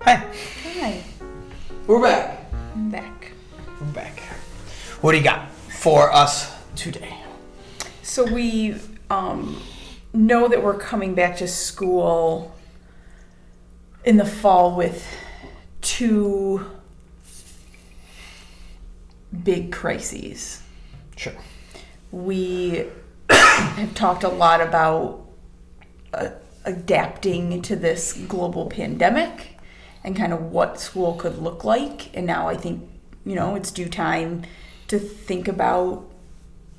Hi. Hi. We're back. I'm back. We're back. What do you got for us today? So we know that we're coming back to school in the fall with two big crises. Sure. We have talked a lot about adapting to this global pandemic and kind of what school could look like. And now I think, it's due time to think about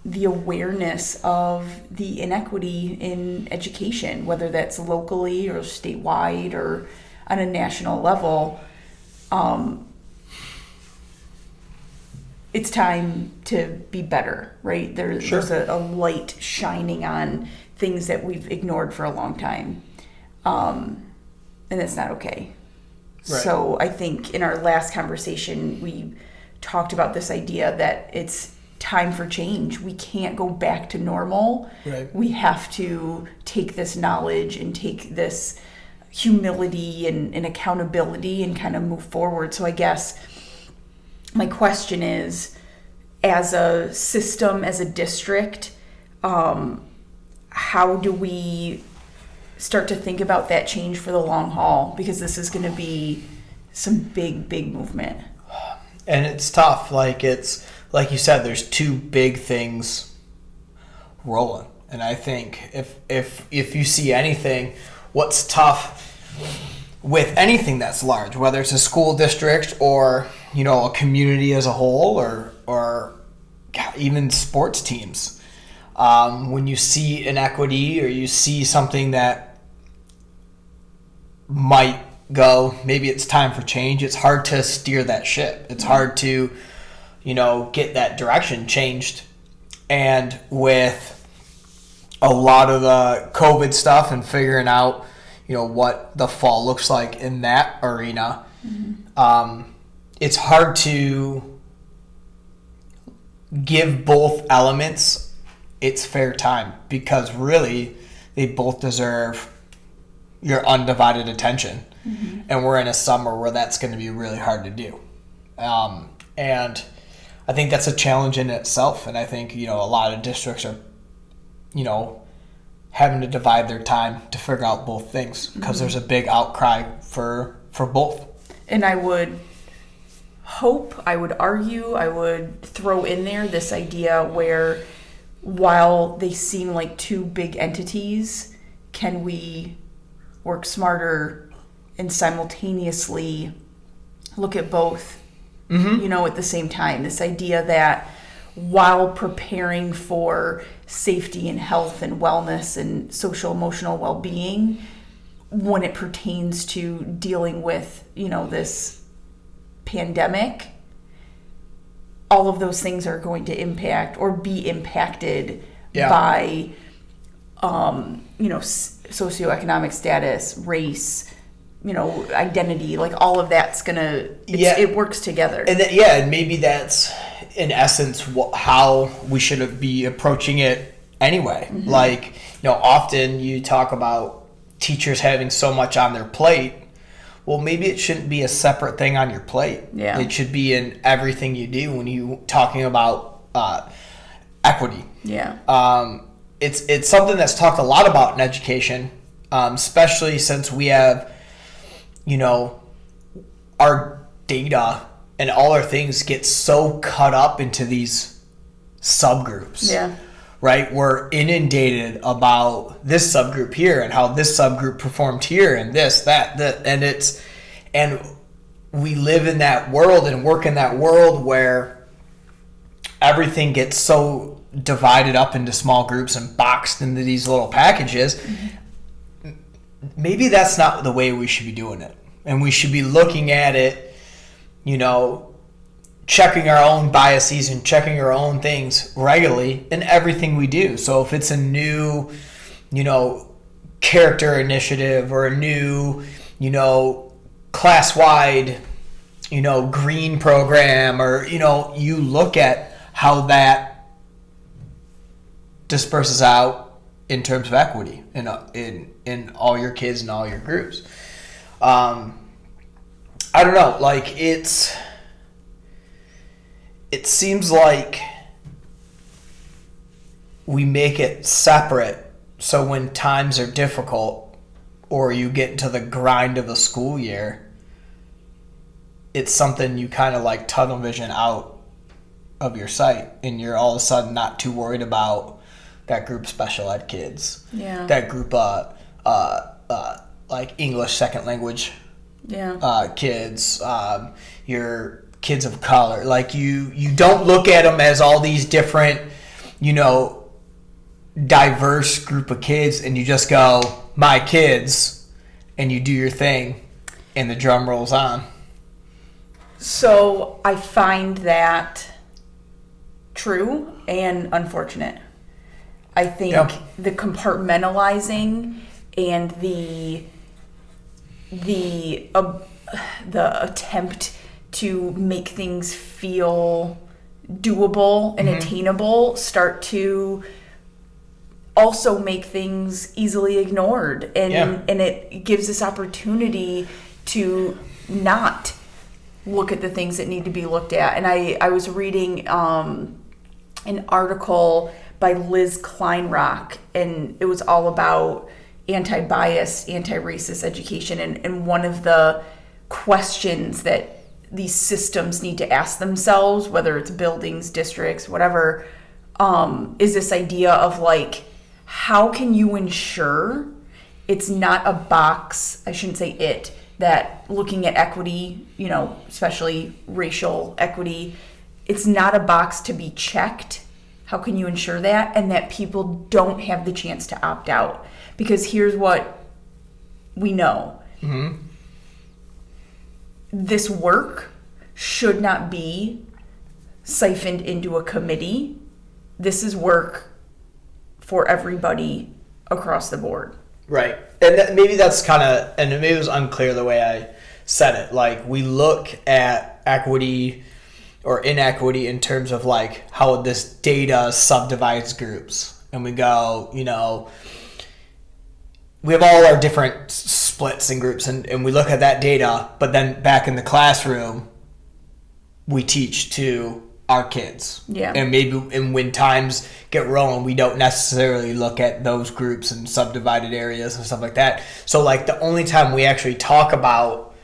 the awareness of the inequity in education, whether that's locally or statewide or on a national level. It's time to be better, right? There's a light shining on things that we've ignored for a long time. And it's not okay. Right. So I think in our last conversation, we talked about this idea that it's time for change. We can't go back to normal. Right. We have to take this knowledge and take this humility and accountability and kind of move forward. So I guess my question is, as a system, as a district, how do we start to think about that change for the long haul? Because this is going to be some big movement. And it's tough. Like you said, there's two big things rolling. And I think if you see anything, what's tough with anything that's large, whether it's a school district or a community as a whole, or even sports teams, when you see inequity or you see something that might go, maybe it's time for change, it's hard to steer that ship. It's hard to get that direction changed. And with a lot of the COVID stuff and figuring out what the fall looks like in that arena, it's hard to give both elements its fair time, because really they both deserve your undivided attention. And we're in a summer where that's going to be really hard to do. And I think that's a challenge in itself. And I think, a lot of districts are, having to divide their time to figure out both things, because there's a big outcry for both. And I would hope, I would argue, I would throw in there this idea where, while they seem like two big entities, can we work smarter and simultaneously look at both, at the same time? This idea that while preparing for safety and health and wellness and social emotional well-being, when it pertains to dealing with, this pandemic, all of those things are going to impact or be impacted by, socioeconomic status, race, identity, like all of that's it works together. And and maybe that's in essence how we should be approaching it anyway. Like, often you talk about teachers having so much on their plate. Well, maybe it shouldn't be a separate thing on your plate. Yeah. It should be in everything you do when you talking about equity. Yeah. It's something that's talked a lot about in education, especially since we have, our data and all our things get so cut up into these subgroups. Yeah. Right? We're inundated about this subgroup here and how this subgroup performed here and this, that, and we live in that world and work in that world where everything gets so divided up into small groups and boxed into these little packages. Maybe that's not the way we should be doing it. And we should be looking at it, checking our own biases and checking our own things regularly in everything we do. So if it's a new, character initiative or a new, class-wide, green program, or, you look at how that disperses out in terms of equity in all your kids and all your groups. I don't know, like it seems like we make it separate, so when times are difficult or you get into the grind of the school year, it's something you kind of like tunnel vision out of your sight, and you're all of a sudden not too worried about that group of special ed kids, that group like English second language kids, your kids of color. Like you don't look at them as all these different, diverse group of kids, and you just go, my kids, and you do your thing, and the drum rolls on. So I find that true and unfortunate. I think the compartmentalizing and the attempt to make things feel doable and attainable start to also make things easily ignored, and it gives us opportunity to not look at the things that need to be looked at. And I was reading an article by Liz Kleinrock, and it was all about anti-bias, anti-racist education, and one of the questions that these systems need to ask themselves, whether it's buildings, districts, whatever, is this idea of like, how can you ensure it's not a box, I shouldn't say it, that looking at equity, especially racial equity, it's not a box to be checked. How can you ensure that? And that people don't have the chance to opt out? Because here's what we know. Mm-hmm. This work should not be siphoned into a committee. This is work for everybody across the board. Right. And maybe that's kind of, and maybe it was unclear the way I said it. Like, we look at equity or inequity in terms of like how this data subdivides groups. And we go, we have all our different splits in groups, and we look at that data, but then back in the classroom, we teach to our kids. Yeah. And when times get rolling, we don't necessarily look at those groups and subdivided areas and stuff like that. So like the only time we actually talk about,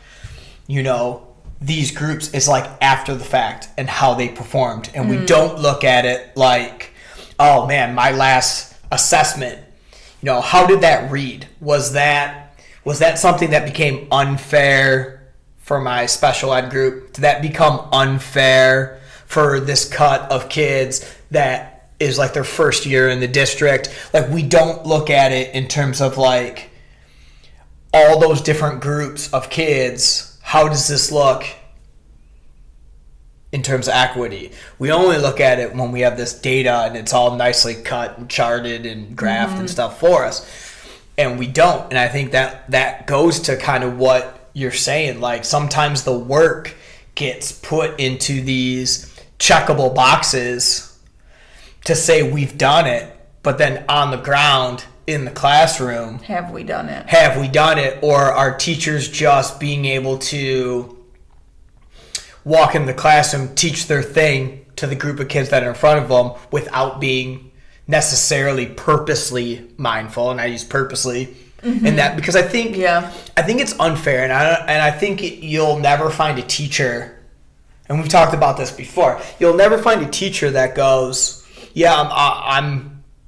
these groups is like after the fact and how they performed. And we don't look at it like, oh man, my last assessment, how did that read? Was that something that became unfair for my special ed group? Did that become unfair for this cut of kids that is like their first year in the district? Like, we don't look at it in terms of like all those different groups of kids. How does this look in terms of equity? We only look at it when we have this data and it's all nicely cut and charted and graphed and stuff for us. And we don't. And I think that goes to kind of what you're saying. Like, sometimes the work gets put into these checkable boxes to say we've done it, but then on the ground in the classroom, have we done it? Or are teachers just being able to walk in the classroom, teach their thing to the group of kids that are in front of them without being necessarily purposely mindful? And I use purposely in that because I think it's unfair, and I think you'll never find a teacher, and we've talked about this before, you'll never find a teacher that goes,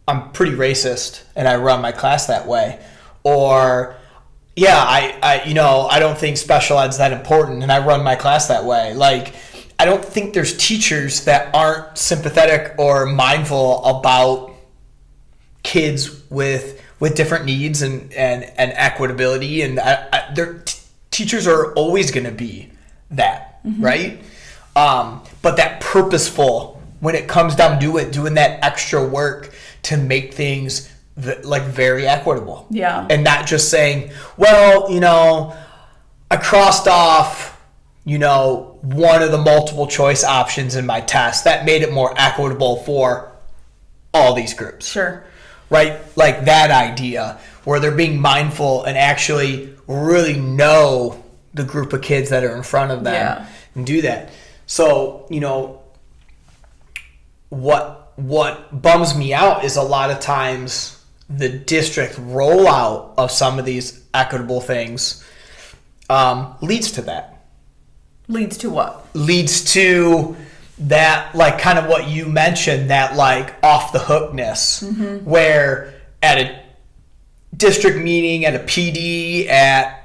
I'm pretty racist and I run my class that way, or I don't think special ed's that important and I run my class that way. Like, I don't think there's teachers that aren't sympathetic or mindful about kids with different needs and equitability, and their teachers are always going to be that, right? But that purposeful, when it comes down to it, doing that extra work to make things like very equitable. Yeah. And not just saying, well, I crossed off, one of the multiple choice options in my test. That made it more equitable for all these groups. Sure. Right? Like that idea where they're being mindful and actually really know the group of kids that are in front of them Yeah. and do that. So, what bums me out is a lot of times the district rollout of some of these equitable things leads to that. Leads to what? Leads to that, like, kind of what you mentioned, that, like, off the hookness, where at a district meeting, at a PD, at,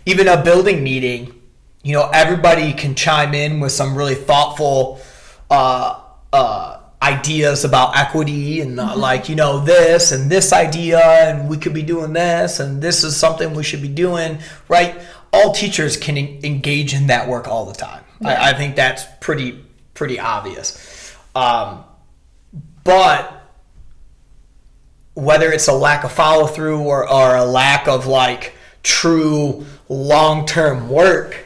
even a building meeting, everybody can chime in with some really thoughtful ideas about equity and this and this idea, and we could be doing this, and this is something we should be doing, right? All teachers can engage in that work all the time. Yeah. I think that's pretty obvious. But whether it's a lack of follow through or a lack of like true long-term work,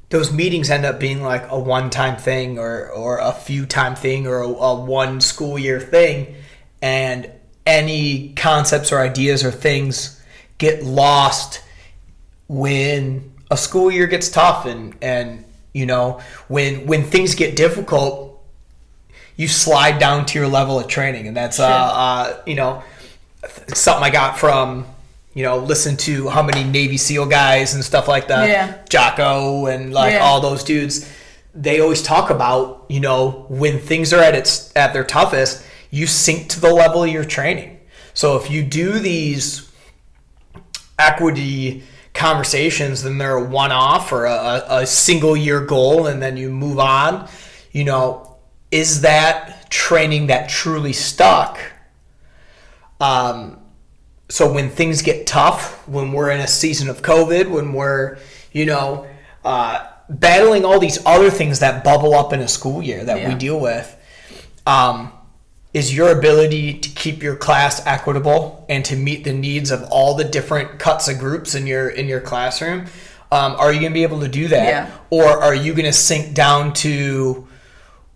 those meetings end up being like a one-time thing or a few-time thing or a one school year thing, and any concepts or ideas or things get lost when a school year gets tough, and when things get difficult, you slide down to your level of training. And that's something I got from listen to how many Navy SEAL guys and stuff like that, yeah. Jocko and all those dudes. They always talk about when things are at their toughest, you sink to the level of your training. So if you do these equity conversations, then they're a one-off or a single year goal, and then you move on. Is that training that truly stuck? So when things get tough, when we're in a season of COVID, when we're battling all these other things that bubble up in a school year that we deal with, is your ability to keep your class equitable and to meet the needs of all the different cuts of groups in your classroom? Are you going to be able to do that? Yeah. Or are you going to sink down to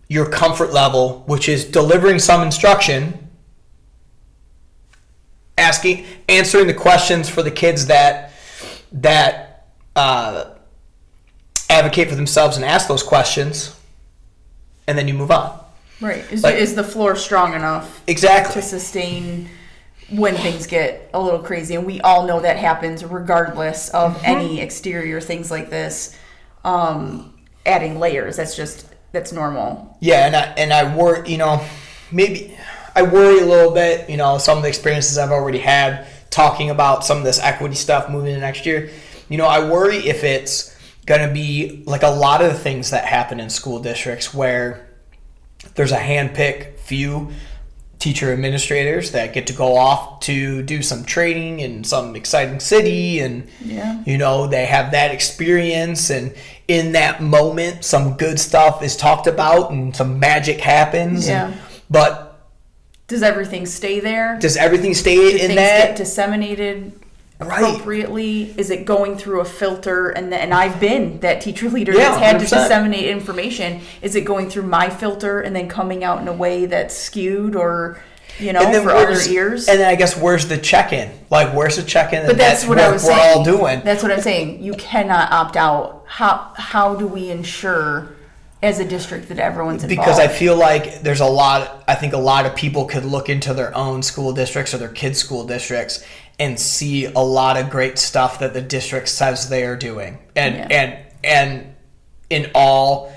your comfort level, which is delivering some instruction, answering the questions for the kids that advocate for themselves and ask those questions, and then you move on? Right. Is the floor strong enough exactly to sustain when things get a little crazy? And we all know that happens regardless of any exterior things like this. Adding layers, that's normal. Yeah, and I worry, maybe I worry a little bit, some of the experiences I've already had talking about some of this equity stuff moving into next year. I worry if it's going to be like a lot of the things that happen in school districts where there's a hand-picked few teacher administrators that get to go off to do some training in some exciting city, and they have that experience, and in that moment some good stuff is talked about and some magic happens. But does everything stay there? Does everything stay in that? Get disseminated appropriately? Right. Is it going through a filter? And I've been that teacher leader that's had 100%. To disseminate information. Is it going through my filter and then coming out in a way that's skewed or for other ears? And then I guess where's the check-in? Like, where's the check-in? But that's what I was saying. We're all doing. That's what I'm saying. You cannot opt out. How do we ensure as a district that everyone's involved? Because I feel like I think a lot of people could look into their own school districts or their kids' school districts and see a lot of great stuff that the district says they are doing. And in all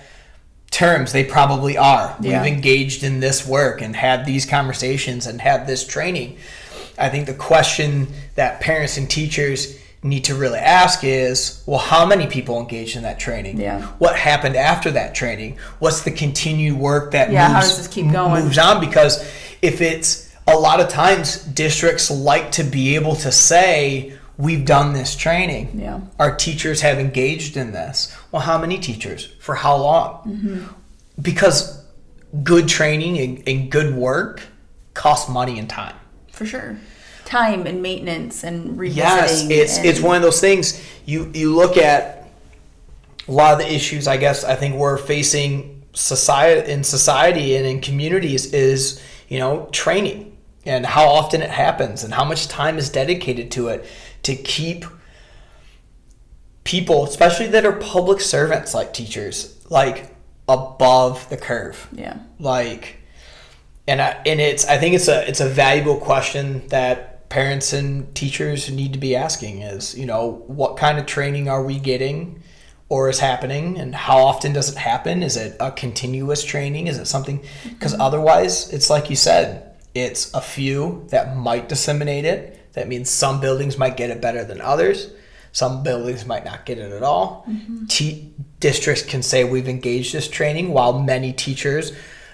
terms, they probably are. Yeah. We've engaged in this work and had these conversations and had this training. I think the question that parents and teachers need to really ask is, well, how many people engaged in that training? Yeah. What happened after that training? What's the continued work that how does this keep going? Moves on? Because if it's a lot of times districts like to be able to say, we've done this training. Yeah. Our teachers have engaged in this. Well, how many teachers? For how long? Because good training and good work costs money and time. For sure. Time and maintenance and revisiting. Yes, it's one of those things. You look at a lot of the issues I think we're facing in society and in communities is, training and how often it happens and how much time is dedicated to it. to keep people, especially that are public servants like teachers, like above the curve. Yeah. Like, I think it's a valuable question that parents and teachers need to be asking is, what kind of training are we getting or is happening, and how often does it happen? Is it a continuous training? Is it something, because otherwise it's like you said, it's a few that might disseminate it. That means some buildings might get it better than others. Some buildings might not get it at all. Districts can say we've engaged this training, while many teachers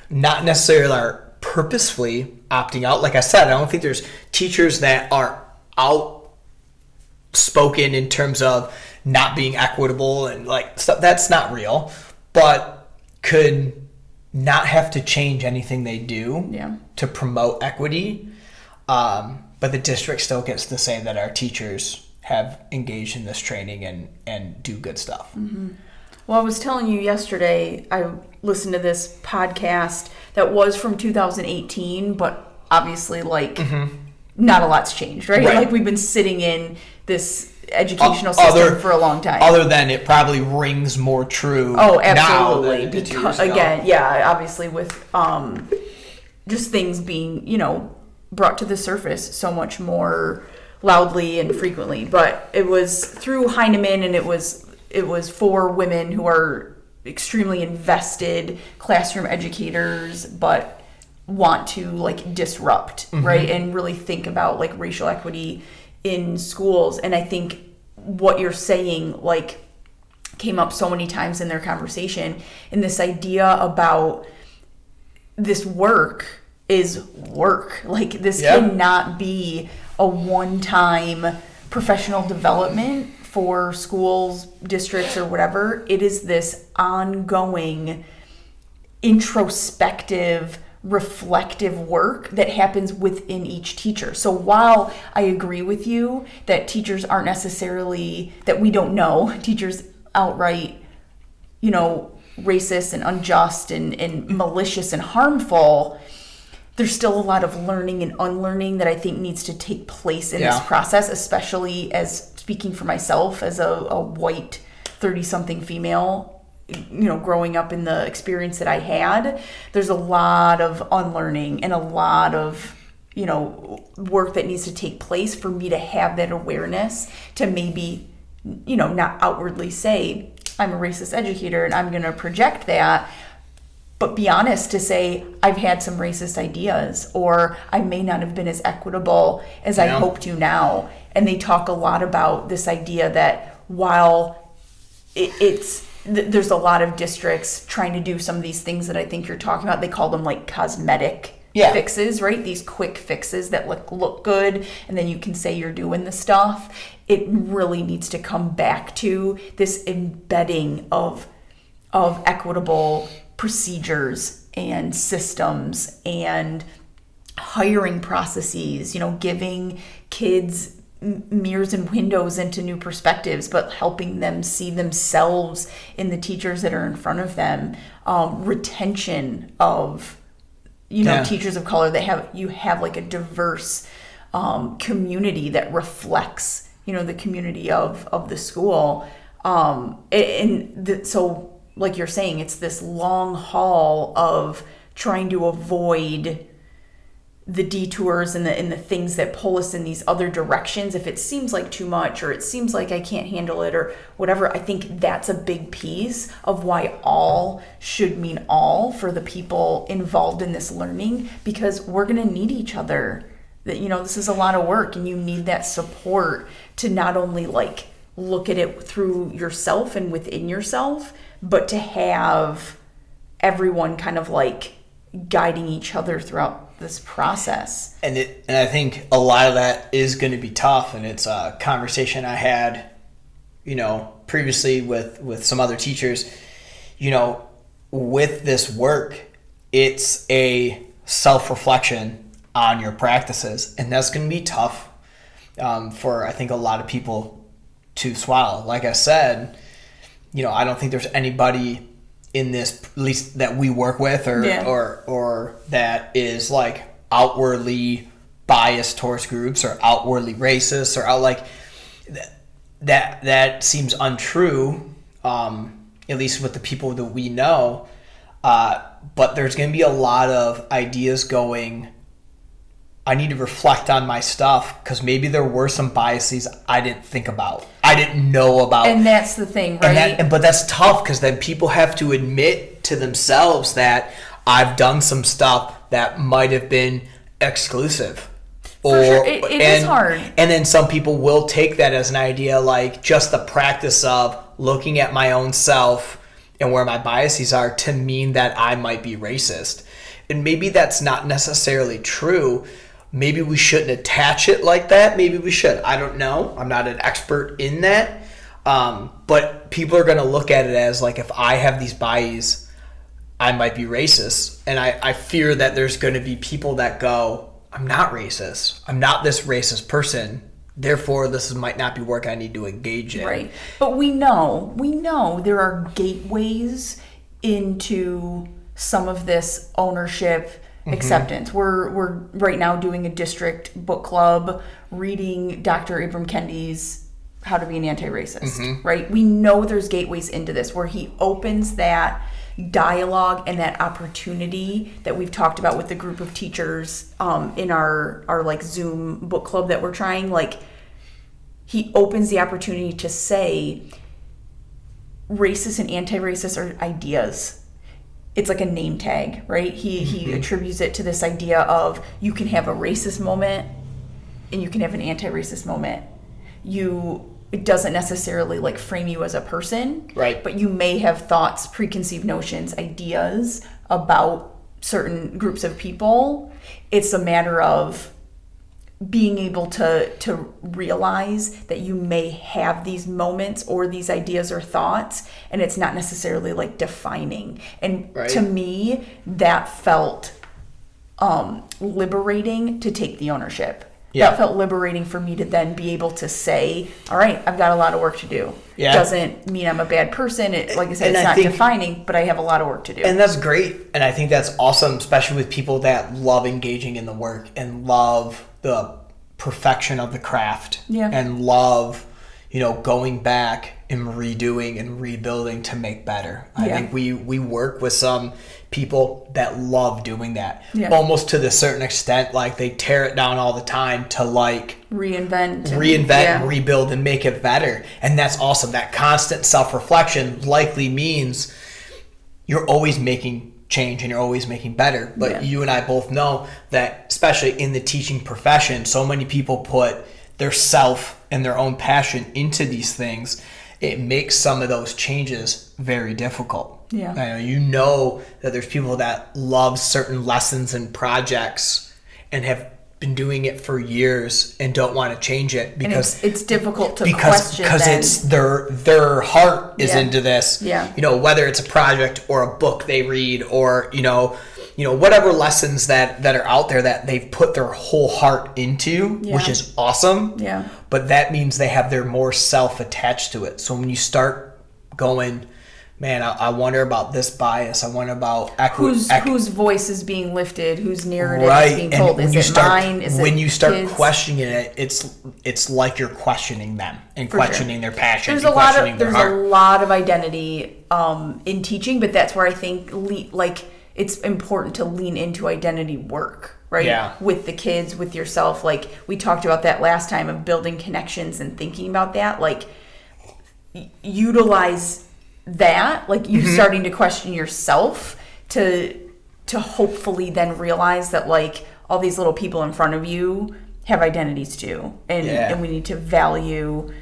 not necessarily are purposefully opting out. Like I said, I don't think there's teachers that are outspoken in terms of not being equitable and like stuff. That's not real, but could not have to change anything they do to promote equity. But the district still gets to say that our teachers have engaged in this training and do good stuff. Well, I was telling you yesterday, I listened to this podcast that was from 2018, but obviously, not a lot's changed, right? Like, we've been sitting in this educational system for a long time. Other than it probably rings more true. Oh, absolutely. Because, again, obviously with just things being, brought to the surface so much more loudly and frequently. But it was through Heinemann, and it was for women who are extremely invested classroom educators, but want to disrupt, right? And really think about racial equity in schools. And I think what you're saying came up so many times in their conversation, and this idea about this work is work. This cannot be a one-time professional development for schools, districts, or whatever. It is this ongoing, introspective, reflective work that happens within each teacher. So while I agree with you that teachers aren't necessarily, that we don't know, teachers outright, racist and unjust and malicious and harmful, there's still a lot of learning and unlearning that I think needs to take place in this process, especially as speaking for myself as a white 30-something female, growing up in the experience that I had. There's a lot of unlearning and a lot of, work that needs to take place for me to have that awareness to maybe, not outwardly say, I'm a racist educator and I'm going to project that, but be honest to say, I've had some racist ideas, or I may not have been as equitable as I hope to now. And they talk a lot about this idea that while there's a lot of districts trying to do some of these things that I think you're talking about, they call them cosmetic fixes, right? These quick fixes that look good, and then you can say you're doing the stuff. It really needs to come back to this embedding of equitable procedures and systems and hiring processes, giving kids mirrors and windows into new perspectives, but helping them see themselves in the teachers that are in front of them. Retention of, teachers of color that have a diverse community that reflects, the community of the school. So like you're saying, it's this long haul of trying to avoid the detours and the things that pull us in these other directions. If it seems like too much, or it seems like I can't handle it, or whatever, I think that's a big piece of why all should mean all for the people involved in this learning, because we're going to need each other. That, this is a lot of work, and you need that support to not only look at it through yourself and within yourself, but to have everyone kind of guiding each other throughout this process. And I think a lot of that is going to be tough, and it's a conversation I had, previously with some other teachers. With this work, it's a self-reflection on your practices, and that's going to be tough for, I think, a lot of people to swallow. Like I said, I don't think there's anybody in this, at least that we work with, or that is outwardly biased towards groups or outwardly racist or that seems untrue, at least with the people that we know. But there's going to be a lot of ideas going, I need to reflect on my stuff because maybe there were some biases I didn't think about. I didn't know about. And that's the thing, right? But that's tough because then people have to admit to themselves that I've done some stuff that might have been exclusive. For sure. It is hard. And then some people will take that as an idea, like just the practice of looking at my own self and where my biases are to mean that I might be racist. And maybe that's not necessarily true. Maybe we shouldn't attach it like that. Maybe we should. I don't know. I'm not an expert in that. But people are going to look at it as like, if I have these biases, I might be racist. And I fear that there's going to be people that go, I'm not racist. I'm not this racist person. Therefore, this might not be work I need to engage in. Right. But we know there are gateways into some of this ownership acceptance. We're right now doing a district book club, reading Dr. Ibram Kendi's How to Be an Anti-Racist, right? We know there's gateways into this where he opens that dialogue and that opportunity that we've talked about with the group of teachers in our like Zoom book club that we're trying. Like, he opens the opportunity to say racist and anti-racist are ideas. It's like a name tag, right? He attributes it to this idea of you can have a racist moment and you can have an anti-racist moment. It doesn't necessarily like frame you as a person, right? But you may have thoughts, preconceived notions, ideas about certain groups of people. It's a matter of being able to realize that you may have these moments or these ideas or thoughts, and it's not necessarily like defining. And to me, that felt liberating to take the ownership. Yeah. That felt liberating for me to then be able to say, all right, I've got a lot of work to do. Yeah. Doesn't mean I'm a bad person. Like I said, it's not defining, but I have a lot of work to do. And that's great. And I think that's awesome, especially with people that love engaging in the work and love the perfection of the craft and love, going back and redoing and rebuilding to make better. I think we work with some people that love doing that, almost to the certain extent, like they tear it down all the time to like reinvent and rebuild and make it better. And that's awesome. That constant self-reflection likely means you're always making change and you're always making better. But you and I both know that, especially in the teaching profession, so many people put their self and their own passion into these things. It makes some of those changes very difficult. Yeah. You know that there's people that love certain lessons and projects and have been doing it for years and don't want to change it because it's difficult to question because it's their heart is into this. Yeah. Whether it's a project or a book they read or whatever lessons that are out there that they've put their whole heart into, which is awesome. Yeah. But that means they have their more self attached to it. So when you start going, man, I wonder about this bias. I wonder about whose voice is being lifted, whose narrative is being told. Is it mine? When you start questioning it, it's like you're questioning them and questioning their passion. There's a lot of identity in teaching, but that's where I think it's important to lean into identity work, right? Yeah. With the kids, with yourself. Like we talked about that last time of building connections and thinking about that. Like utilize that, like you starting to question yourself to hopefully then realize that like all these little people in front of you have identities too. And we need to value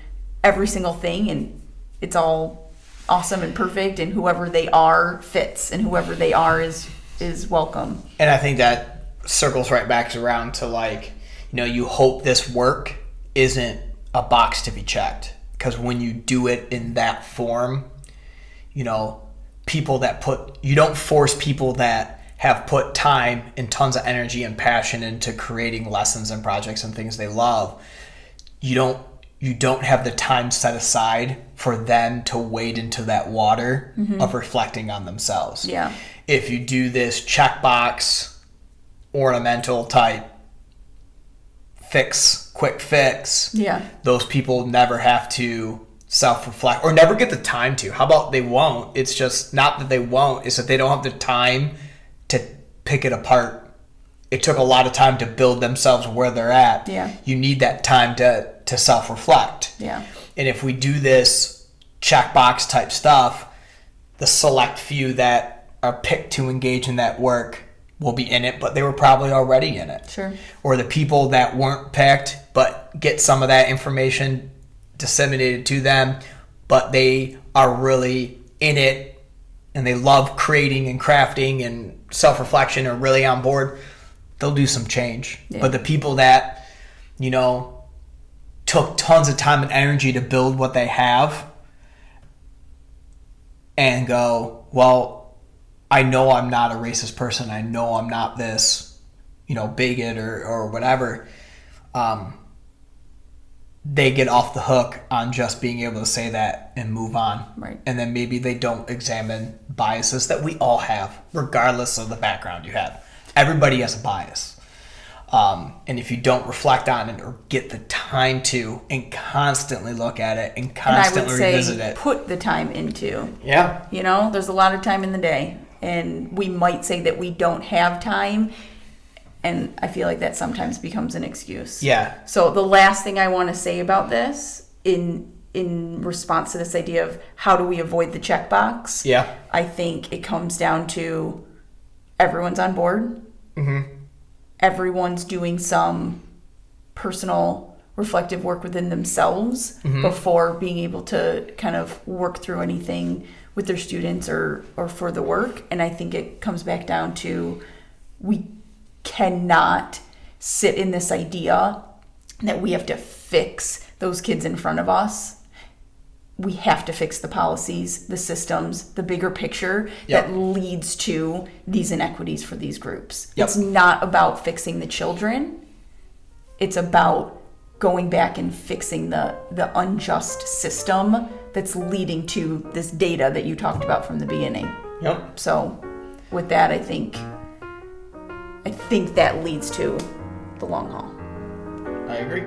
every single thing, and it's all awesome and perfect, and whoever they are fits, and whoever they are is welcome. And I think that circles right back around to like, you hope this work isn't a box to be checked, because when you do it in that form, people that you don't force people that have put time and tons of energy and passion into creating lessons and projects and things they love. You don't have the time set aside for them to wade into that water of reflecting on themselves. Yeah. If you do this checkbox, ornamental type fix quick fix, Yeah. those people never have to self-reflect or never get the time to. How about they won't? It's just not that they won't, it's that they don't have the time to pick it apart. It took a lot of time to build themselves where they're at. Yeah. You need that time to self-reflect. Yeah. And if we do this checkbox type stuff, the select few that are picked to engage in that work will be in it, but they were probably already in it. Sure. Or the people that weren't picked but get some of that information disseminated to them, but they are really in it and they love creating and crafting and self-reflection, are really on board, they'll do some change. Yeah. But the people that, took tons of time and energy to build what they have and go, well, I know I'm not a racist person, I know I'm not this, bigot or whatever, they get off the hook on just being able to say that and move on. Right. And then maybe they don't examine biases that we all have, regardless of the background you have. Everybody has a bias. And if you don't reflect on it or get the time to and constantly look at it and constantly revisit it. Put the time into. Yeah. There's a lot of time in the day. And we might say that we don't have time. And I feel like that sometimes becomes an excuse. Yeah. So the last thing I want to say about this in response to this idea of how do we avoid the checkbox, Yeah. I think it comes down to everyone's on board. Mm-hmm. Everyone's doing some personal reflective work within themselves before being able to kind of work through anything with their students or for the work. And I think it comes back down to we cannot sit in this idea that we have to fix those kids in front of us. We have to fix the policies, the systems, the bigger picture that leads to these inequities for these groups. Yep. It's not about fixing the children. It's about going back and fixing the unjust system that's leading to this data that you talked about from the beginning. Yep. So with that, I think that leads to the long haul. I agree.